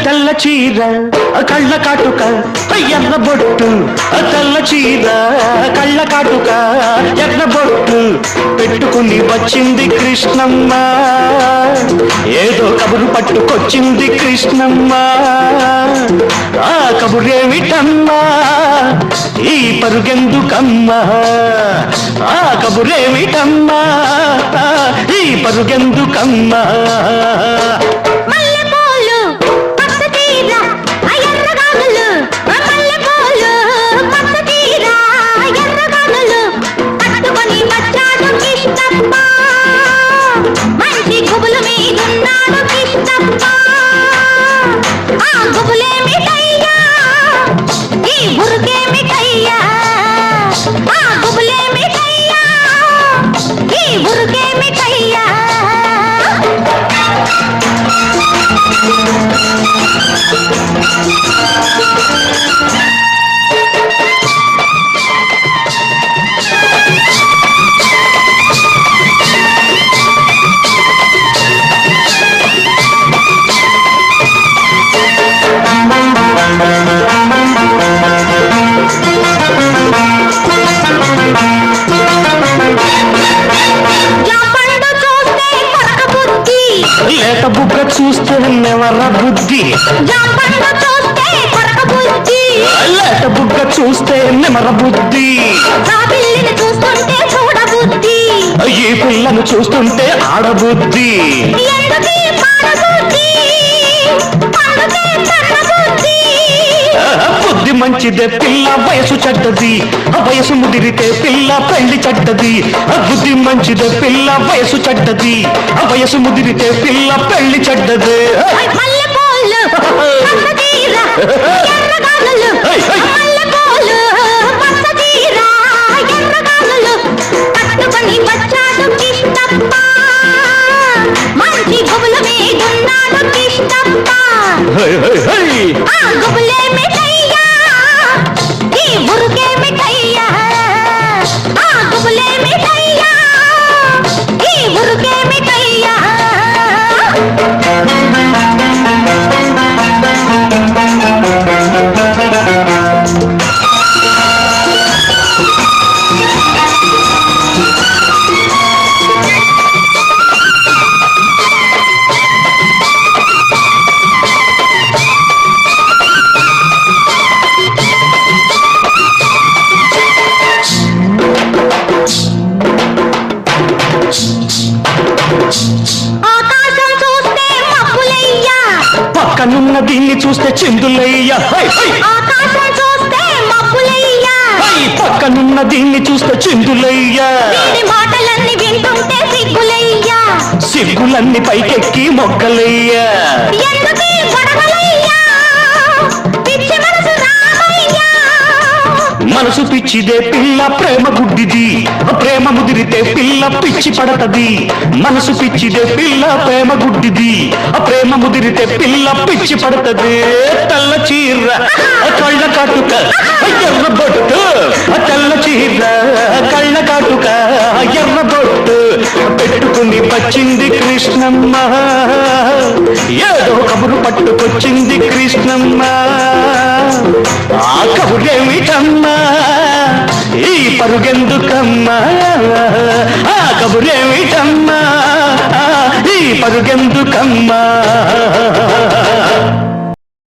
తెల్ల చీర కళ్ళ కాటుక ఎర్ర బొట్టు, తెల్ల చీర కళ్ళ కాటుక ఎర్ర బొట్టు పెట్టుకుని వచ్చింది కృష్ణమ్మ. ఏదో కబురు పట్టుకొచ్చింది కృష్ణమ్మ. ఆ కబురేమిటమ్మా, ఈ పరుగెందుకమ్మా? ఆ కబురేమిటమ్మా, ఈ పరుగెందుకమ్మా? లేత బుగ్గ చూస్తే నెవర బుద్ధి, లేత బుగ్గ చూస్తే నెమర బుద్ధి, ఈ పిల్లను చూస్తుంటే ఆడబుద్ధి. బుద్ధి మంచిదే పిల్ల, వయసు చెడ్డది, వయసు ముదిరితే పిల్ల పెళ్లి చెడ్డది. బుద్ధి మంచిదే పిల్ల, వయసు చెడ్డది, వయసు ముదిరితే పిల్ల పెళ్లి చెడ్డది. పక్కనున్న దీన్ని చూస్తే చిందులయ్యా, పక్కనున్న దీన్ని చూస్తే చిందులయ్యా. మాటలన్నీ వింటుంటే సిగ్గులయ్యా, సిగ్గులన్నీ పైకెక్కి మొక్కలయ్యా. మనసు పిచ్చిదే పిల్ల, ప్రేమ గుడ్డిది, ప్రేమ ముదిరితే పిల్ల పిచ్చి పడతది. మనసు పిచ్చిదే పిల్ల, ప్రేమ గుడ్డిది, ప్రేమ ముదిరితే పిల్ల పిచ్చి పడతది. తెల్ల చీర కళ్ళ కాటుక ఎర్ర బొట్టు, తెల్ల చీర కళ్ళ కాటుక ఎర్ర బొట్టు పెట్టుకుని వచ్చింది కృష్ణమ్మ. ఏదో కబురు పట్టుకొచ్చింది కృష్ణమ్మ. ఆ కబురేమిటమ్మా, ఈ పరుగెందుకమ్మా? ఆ కబురేమిటమ్మా, ఈ పరుగెందుకమ్మా?